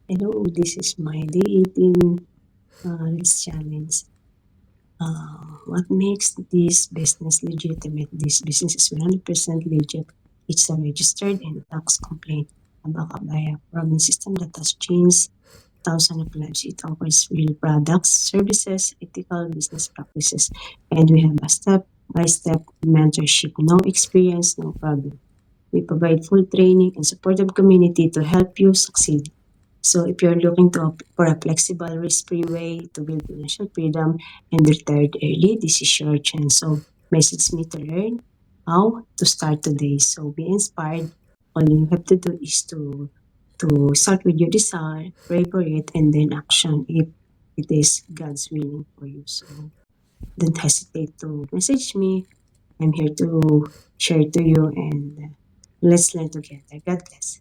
Hello, this is my day 18 risk challenge. What makes this business legitimate? This business is 100% legit. It's a registered and tax complaint backed up by a proven system that has changed thousands of lives. It offers real products, services, ethical business practices, and we have a step-by-step mentorship. No experience, no problem. We provide full training and supportive community to help you succeed. So if you're looking for a flexible, risk-free way to build financial freedom and retire early, this is your chance. So message me to learn how to start today. So be inspired. All you have to do is to start with your desire, pray for it, and then action if it is God's willing for you. So don't hesitate to message me. I'm here to share to you and let's learn together. God bless.